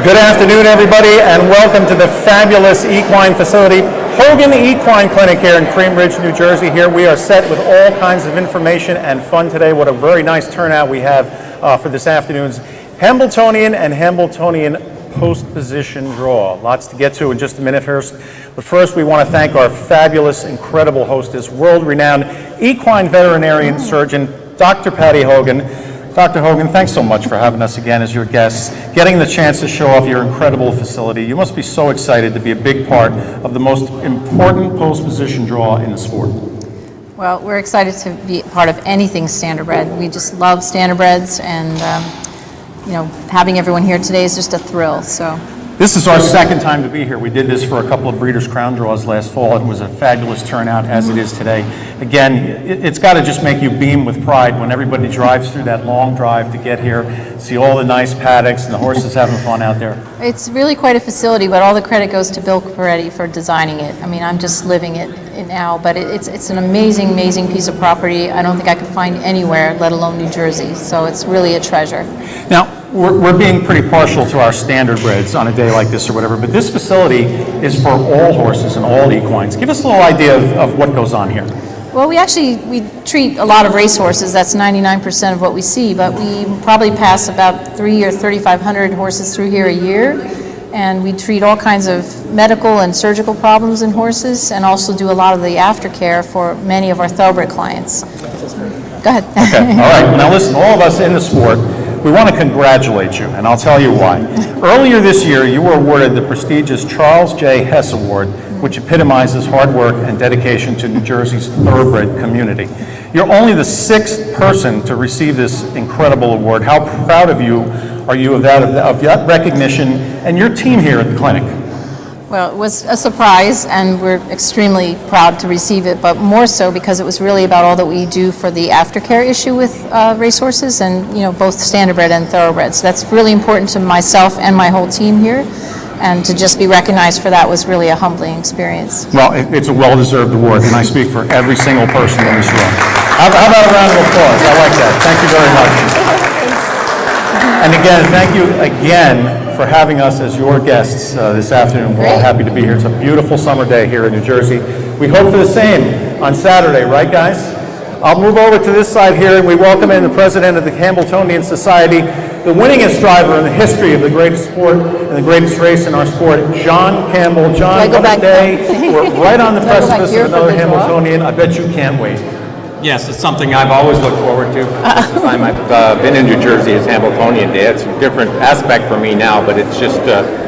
Good afternoon, everybody, and welcome to the fabulous equine facility, Hogan Equine Clinic here in Cream Ridge, New Jersey. Here we are set with all kinds of information and fun today. What a very nice turnout we have for this afternoon's Hambletonian and Hambletonian post-position draw. Lots to get to in just a minute first. But first, we want to thank our fabulous, incredible hostess, world-renowned equine veterinarian surgeon, Dr. Patty Hogan. Dr. Hogan, thanks so much for having us again as your guests, getting the chance to show off your incredible facility. You must be so excited to be a big part of the most important post-position draw in the sport. Well, we're excited to be part of anything standardbred. We just love standardbreds, and having everyone here today is just a thrill. So. This is our second time to be here. We did this for a couple of Breeders' Crown draws last fall. It was a fabulous turnout, as it is today. Again, it's got to just make you beam with pride when everybody drives through that long drive to get here, see all the nice paddocks and the horses having fun out there. It's really quite a facility, but all the credit goes to Bill Peretti for designing it. I mean, I'm just living it now, but it's an amazing, amazing piece of property. I don't think I could find anywhere, let alone New Jersey. So it's really a treasure. Now, we're being pretty partial to our standardbreds on a day like this or whatever, but this facility is for all horses and all equines. Give us a little idea of what goes on here. Well, we treat a lot of racehorses. That's 99% of what we see, but we probably pass about 300 or 3,500 horses through here a year, and we treat all kinds of medical and surgical problems in horses, and also do a lot of the aftercare for many of our thoroughbred clients. Go ahead. Okay, all right. Now listen, all of us in the sport, we want to congratulate you, and I'll tell you why. Earlier this year, you were awarded the prestigious Charles J. Hess Award, which epitomizes hard work and dedication to New Jersey's thoroughbred community. You're only the 6th person to receive this incredible award. How proud of you are you of that recognition and your team here at the clinic? Well, it was a surprise, and we're extremely proud to receive it, but more so because it was really about all that we do for the aftercare issue with racehorses, and both standardbred and thoroughbred. So that's really important to myself and my whole team here, and to just be recognized for that was really a humbling experience. Well, it's a well-deserved award, and I speak for every single person in this room. How about a round of applause? I like that. Thank you very much. And again, thank you again for having us as your guests this afternoon. We're all happy to be here. It's a beautiful summer day here in New Jersey. We hope for the same on Saturday, right guys? I'll move over to this side here, and we welcome in the president of the Hambletonian Society, the winningest driver in the history of the greatest sport and the greatest race in our sport, John Campbell. John, what a day. We're right on the precipice of another Hambletonian. I bet you can't wait. Yes, it's something I've always looked forward to since the time I've been in New Jersey as Hambletonian Day. It's a different aspect for me now, but it's just,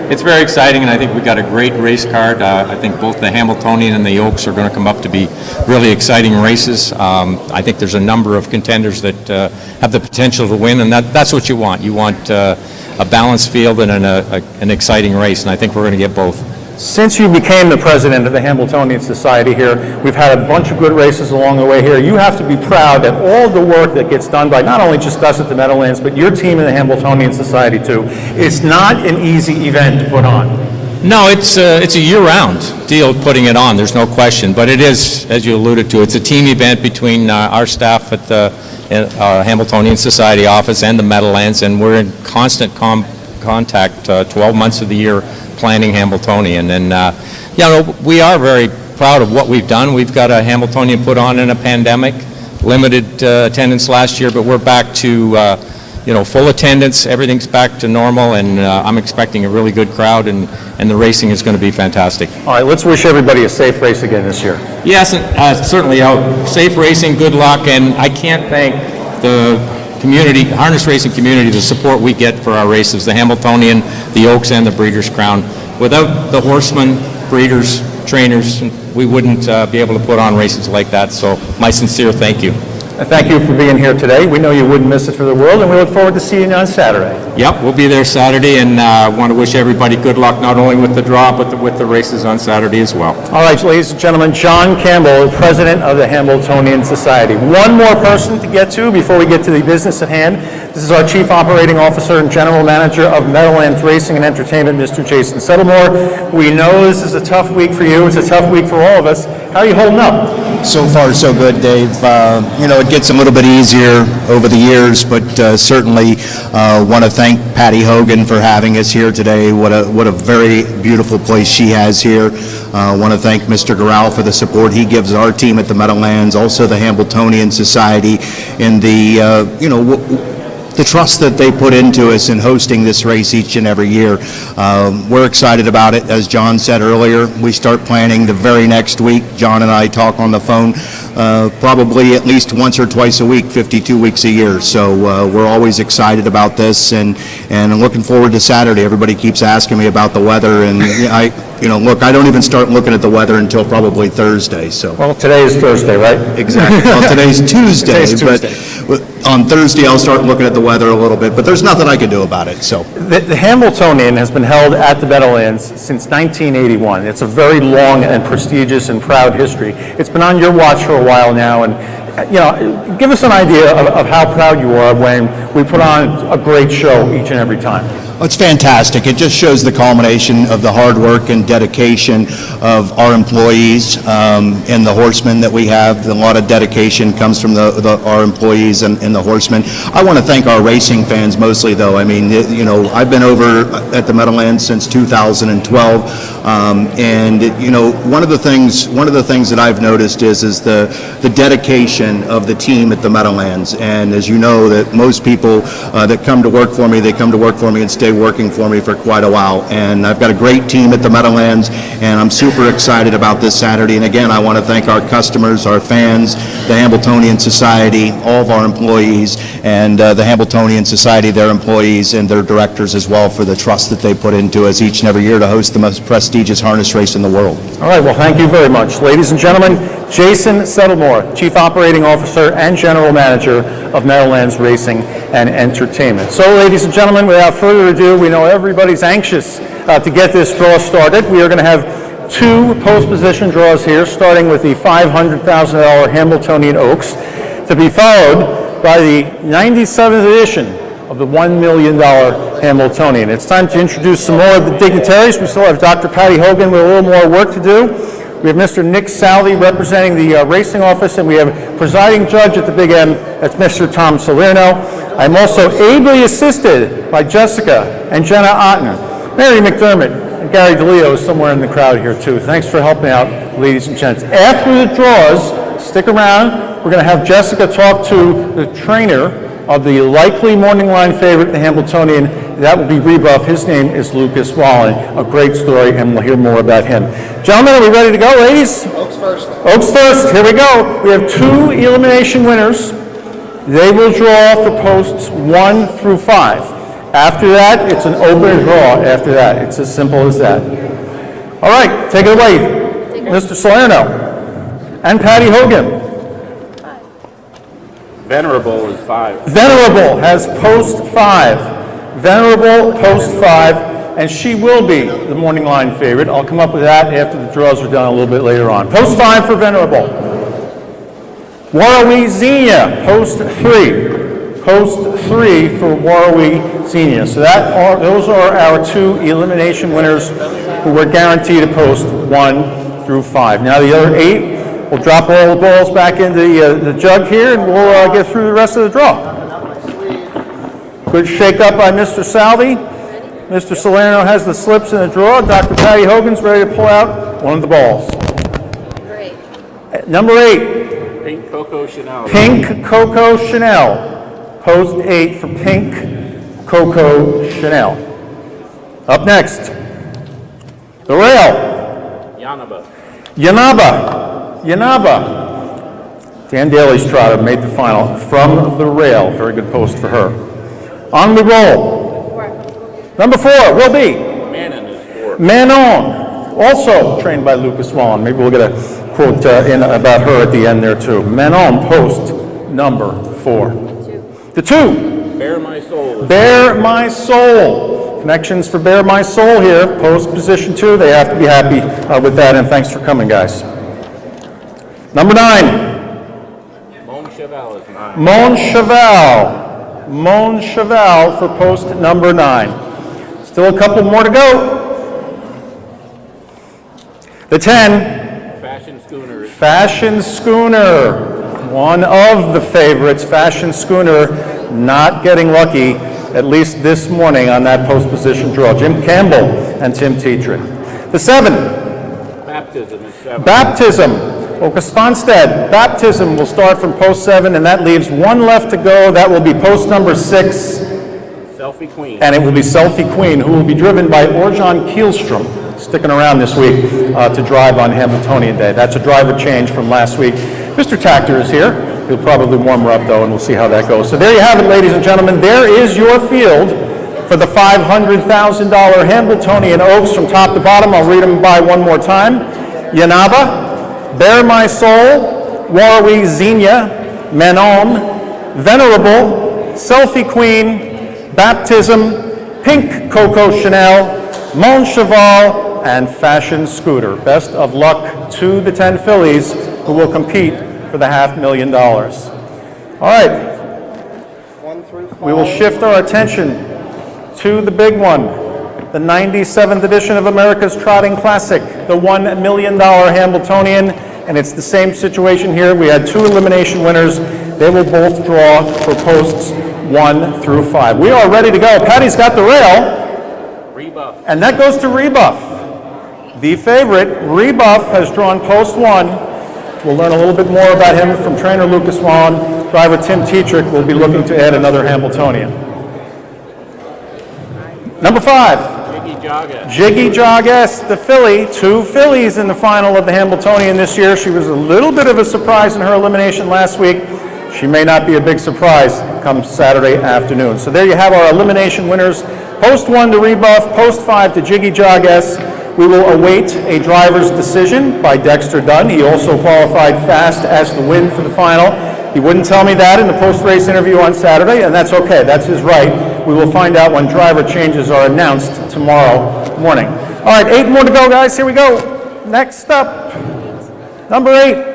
it's very exciting, and I think we've got a great race card. I think both the Hambletonian and the Oaks are going to come up to be really exciting races. I think there's a number of contenders that have the potential to win, and that's what you want. You want a balanced field and an exciting race, and I think we're going to get both. Since you became the president of the Hambletonian Society here, we've had a bunch of good races along the way here. You have to be proud that all the work that gets done by not only just us at the Meadowlands, but your team in the Hambletonian Society too. It's not an easy event to put on. No, it's a year-round deal putting it on, there's no question. But it is, as you alluded to, it's a team event between our staff at the Hambletonian Society office and the Meadowlands, and we're in constant contact 12 months of the year planning Hambletonian, and we are very proud of what we've done. We've got a Hambletonian put on in a pandemic, limited attendance last year, but we're back to full attendance. Everything's back to normal, and I'm expecting a really good crowd, and the racing is going to be fantastic. All right, let's wish everybody a safe race again this year. Yes, certainly. Safe racing, good luck, and I can't thank the community, harness racing community, the support we get for our races, the Hambletonian, the Oaks, and the Breeders' Crown. Without the horsemen, breeders, trainers, we wouldn't be able to put on races like that. So my sincere thank you. Thank you for being here today. We know you wouldn't miss it for the world, and we look forward to seeing you on Saturday. Yep, we'll be there Saturday, and I want to wish everybody good luck, not only with the draw, but with the races on Saturday as well. All right, ladies and gentlemen, John Campbell, president of the Hambletonian Society. One more person to get to before we get to the business at hand. This is our Chief Operating Officer and General Manager of Meadowlands Racing and Entertainment, Mr. Jason Settlemore. We know this is a tough week for you. It's a tough week for all of us. How are you holding up? So far, so good, Dave. It gets a little bit easier over the years, but certainly want to thank Patty Hogan for having us here today. What a very beautiful place she has here. Want to thank Mr. Garral for the support he gives our team at the Meadowlands, also the Hambletonian Society, and the trust that they put into us in hosting this race each and every year. We're excited about it. As John said earlier, we start planning the very next week. John and I talk on the phone probably at least once or twice a week, 52 weeks a year. So we're always excited about this, and looking forward to Saturday. Everybody keeps asking me about the weather, and look, I don't even start looking at the weather until probably Thursday. So. Well, today is Thursday, right? Exactly. Well, today's Tuesday, Today's Tuesday. But on Thursday I'll start looking at the weather a little bit, but there's nothing I can do about it, so. The Hambletonian has been held at the Meadowlands since 1981. It's a very long and prestigious and proud history. It's been on your watch for a while now, and give us an idea of how proud you are when we put on a great show each and every time. It's fantastic. It just shows the culmination of the hard work and dedication of our employees and the horsemen that we have. A lot of dedication comes from our employees and the horsemen. I want to thank our racing fans mostly, though. I mean, I've been over at the Meadowlands since 2012, and one of the things that I've noticed is the dedication of the team at the Meadowlands. And as you know, that most people that come to work for me, they come to work for me and stay working for me for quite a while. And I've got a great team at the Meadowlands, and I'm super excited about this Saturday. And again, I want to thank our customers, our fans, the Hambletonian Society, all of our employees, and the Hambletonian Society, their employees, and their directors as well for the trust that they put into us each and every year to host the most prestigious harness race in the world. All right, well, thank you very much. Ladies and gentlemen, Jason Settlemore, Chief Operating Officer and General Manager of Meadowlands Racing and Entertainment. So, ladies and gentlemen, without further ado, we know everybody's anxious to get this draw started. We are going to have two post-position draws here, starting with the $500,000 Hambletonian Oaks, to be followed by the 97th edition of the $1 million Hambletonian. It's time to introduce some more of the dignitaries. We still have Dr. Patty Hogan with a little more work to do. We have Mr. Nick Salvi representing the racing office, and we have presiding judge at the Big M, that's Mr. Tom Salerno. I'm also ably assisted by Jessica and Jenna Otten. Mary McDermott and Gary DeLeo is somewhere in the crowd here too. Thanks for helping out, ladies and gents. After the draws, stick around. We're going to have Jessica talk to the trainer of the likely morning line favorite, the Hambletonian. That will be Rebuff. His name is Lucas Wallen. A great story, and we'll hear more about him. Gentlemen, are we ready to go, ladies? Oaks first. Oaks first. Here we go. We have two elimination winners. They will draw for posts 1 through 5. After that, it's an open draw after that. It's as simple as that. All right, take it away, Mr. Salerno and Patty Hogan. Venerable is 5. Venerable has post 5. Venerable post 5, and she will be the morning line favorite. I'll come up with that after the draws are done a little bit later on. Post 5 for Venerable. Warrawee Xenia, post 3. Post 3 for Warrawee Xenia. So those are our two elimination winners who were guaranteed a post 1 through 5. Now the other 8, we'll drop all the balls back into the jug here, and we'll get through the rest of the draw. Good shake up by Mr. Salvi. Mr. Salerno has the slips in the draw. Dr. Patty Hogan's ready to pull out one of the balls. Great. Number 8. Pink Coco Chanel. Pink Coco Chanel. Post 8 for Pink Coco Chanel. Up next, the rail. Yanaba. Yanaba. Dan Daly's trotter made the final from the rail. Very good post for her. On the roll. Number 4 will be Manon is 4. Manon, also trained by Lucas Wallen. Maybe we'll get a quote in about her at the end there too. Manon, post number 4. The 2. Bear My Soul. Bear My Soul. Connections for Bear My Soul here. Post position 2. They have to be happy with that, and thanks for coming, guys. Number 9. Mon Cheval is 9. Mon Cheval. Mon Cheval for post number 9. Still a couple more to go. The 10. Fashion Schooner is Fashion Schooner. One of the favorites. Fashion Schooner not getting lucky, at least this morning on that post position draw. Jim Campbell and Tim Tetrick. The 7. Baptism is 7. Baptism. Oka Sponstead. Baptism will start from post 7, and that leaves one left to go. That will be post number 6, Selfie Queen. and it will be Selfie Queen, who will be driven by Orjan Kielstrom, sticking around this week to drive on Hamiltonian Day. That's a driver change from last week. Mr. Tactor is here. He'll probably warm her up, though, and we'll see how that goes. So there you have it, ladies and gentlemen. There is your field for the $500,000 Hamiltonian Oaks from top to bottom. I'll read them by one more time. Yanaba, Bear My Soul, Warwi Xenia, Manon, Venerable, Selfie Queen, Baptism, Pink Coco Chanel, Mon Cheval, and Fashion Scooter. Best of luck to the 10 fillies who will compete for the $500,000. All right, we will shift our attention to the big one, the 97th edition of America's Trotting Classic, the $1 million Hamiltonian, and it's the same situation here. We had 2 elimination winners. They will both draw for posts 1 through 5. We are ready to go. Patty's got the rail. Rebuff. And that goes to Rebuff. The favorite, Rebuff, has drawn post 1. We'll learn a little bit more about him from trainer Lucas Wallen. Driver Tim Tetrick will be looking to add another Hamiltonian. Number 5, Jiggy Jogga. Jiggy Jogges, the filly. 2 fillies in the final of the Hamiltonian this year. She was a little bit of a surprise in her elimination last week. She may not be a big surprise come Saturday afternoon. So there you have our elimination winners. Post 1 to Rebuff, post 5 to Jiggy Jogges. We will await a driver's decision by Dexter Dunn. He also qualified fast as the win for the final. He wouldn't tell me that in the post-race interview on Saturday, and that's okay. That's his right. We will find out when driver changes are announced tomorrow morning. All right, 8 more to go, guys. Here we go. Next up, number 8.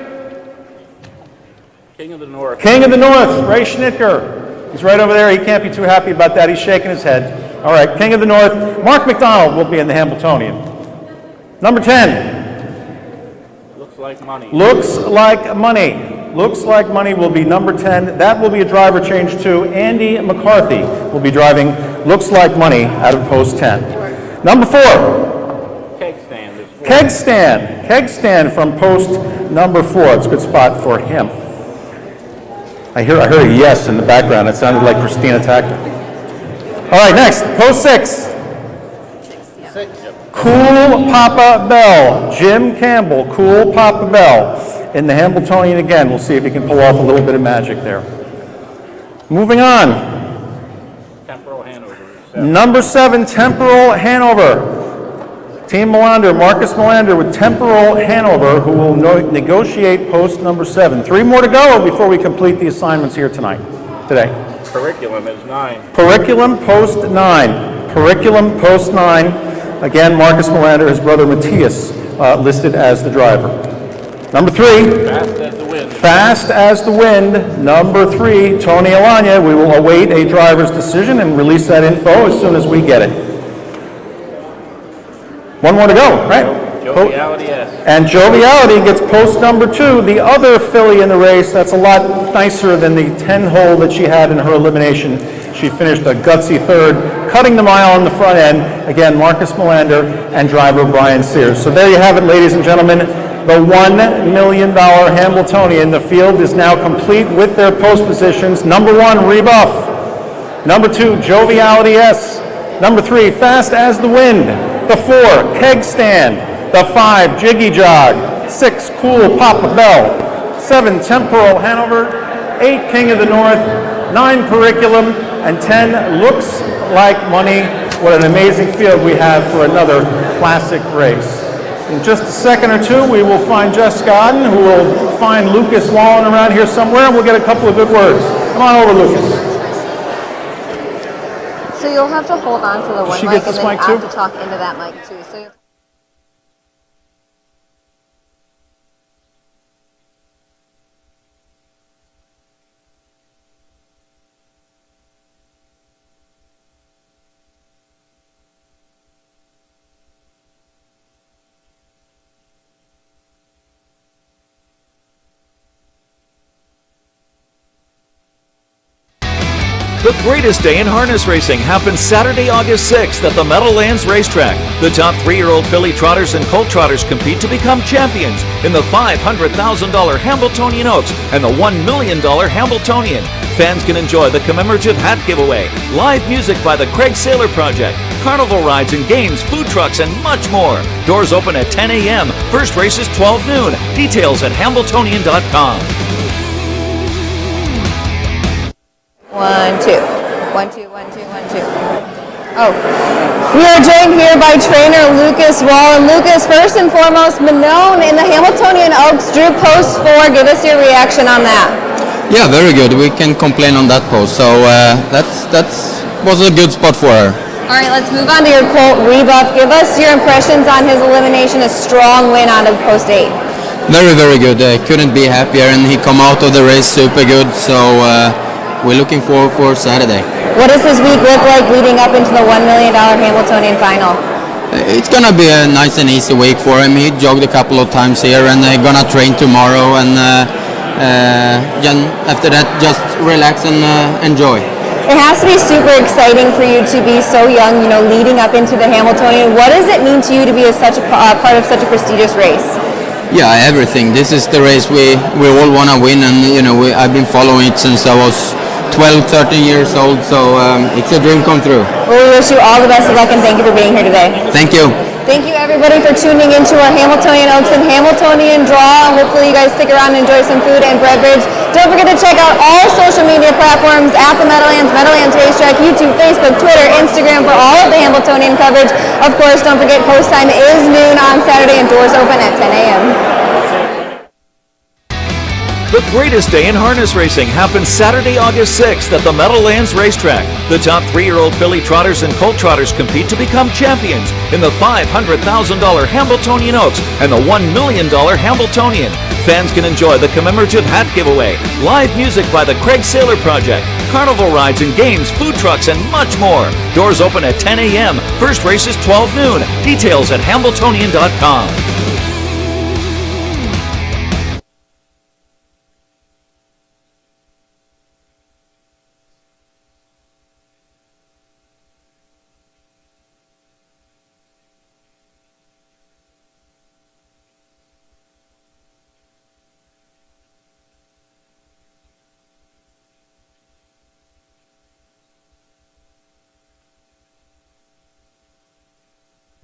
King of the North. King of the North, Ray Schnitker. He's right over there. He can't be too happy about that. He's shaking his head. All right, King of the North. Mark McDonald will be in the Hamiltonian. Number 10. Looks like money. Looks Like Money. Looks Like Money will be number 10. That will be a driver change too. Andy McCarthy will be driving Looks Like Money out of post 10. Number 4. Keg stand is 4. Keg Stand. Keg Stand from post number 4. It's a good spot for him. I heard a yes in the background. It sounded like Christina Tactor. All right, next, post 6. Cool Papa Bell. Jim Campbell, Cool Papa Bell. In the Hamiltonian again. We'll see if he can pull off a little bit of magic there. Moving on. Temporal Hanover is 7. Number 7, Temporal Hanover. Team Melander, Marcus Melander with Temporal Hanover, who will negotiate post number 7. 3 more to go before we complete the assignments here today. Curriculum is 9. Curriculum post 9. Curriculum post 9. Again, Marcus Melander, his brother Matthias, listed as the driver. Number 3. Fast as the wind. Fast as the Wind. Number 3, Tony Alanya. We will await a driver's decision and release that info as soon as we get it. 1 more to go, right? Joviality S. And Joviality gets post number 2, the other filly in the race. That's a lot nicer than the 10-hole that she had in her elimination. She finished a gutsy 3rd, cutting the mile on the front end. Again, Marcus Melander and driver Brian Sears. So there you have it, ladies and gentlemen. The $1 million Hamiltonian. The field is now complete with their post positions. Number 1, Rebuff. Number 2, Joviality S. Number 3, Fast as the Wind. The 4, Keg Stand. The 5, Jiggy Jog. 6, Cool Papa Bell. 7, Temporal Hanover. 8, King of the North. 9, Curriculum. And 10, Looks Like Money. What an amazing field we have for another classic race. In just a second or two, we will find Jess Godden, who will find Lucas Wallen around here somewhere, and we'll get a couple of good words. Come on over, Lucas. So you'll have to hold on to the one she mic get this and then mic I have too? to talk into that mic too. So The greatest day in harness racing happens Saturday, August 6th at the Meadowlands racetrack. The top 3-year-old filly trotters and colt trotters compete to become champions in the $500,000 Hambletonian Oaks and the $1 million Hambletonian. Fans can enjoy the commemorative hat giveaway, live music by the Craig Saylor Project, carnival rides and games, food trucks, and much more. Doors open at 10 a.m. First race is 12 noon. Details at hambletonian.com. 1, 2. 1, 2, 1, 2, 1, 2. Oh. We are joined here by trainer Lucas Wall. And Lucas, first and foremost, known in the Hamiltonian Oaks, drew post 4. Give us your reaction on that. Yeah, very good. We can complain on that post. So that was a good spot for her. All right, let's move on to your colt, Rebuff. Give us your impressions on his elimination, a strong win out of post 8. Very, very good. Couldn't be happier, and he come out of the race super good. So we're looking forward for Saturday. What does his week look like leading up into the $1 million Hamiltonian final? It's gonna be a nice and easy week for him. He jogged a couple of times here, and gonna train tomorrow. And then after that, just relax and enjoy. It has to be super exciting for you to be so young, you know, leading up into the Hamiltonian. What does it mean to you to be such a part of such a prestigious race? Yeah, everything. This is the race we all want to win, and you know I've been following it since I was 12, 13 years old, so it's a dream come true. Well, we wish you all the best of luck and thank you for being here today. Thank you. Thank you everybody for tuning into our Hamiltonian Oaks and Hamiltonian draw. Hopefully you guys stick around and enjoy some food and beverage. Don't forget to check out all social media platforms at the Meadowlands, Meadowlands Racetrack, YouTube, Facebook, Twitter, Instagram for all of the Hamiltonian coverage. Of course, don't forget post time is noon on Saturday and doors open at 10 a.m. The greatest day in harness racing happens Saturday, August 6th at the Meadowlands racetrack. The top 3-year-old filly trotters and colt trotters compete to become champions in the $500,000 Hambletonian Oaks and the $1 million Hambletonian. Fans can enjoy the commemorative hat giveaway, live music by the Craig Saylor Project, carnival rides and games, food trucks, and much more. Doors open at 10 a.m. First race is 12 noon. Details at hambletonian.com.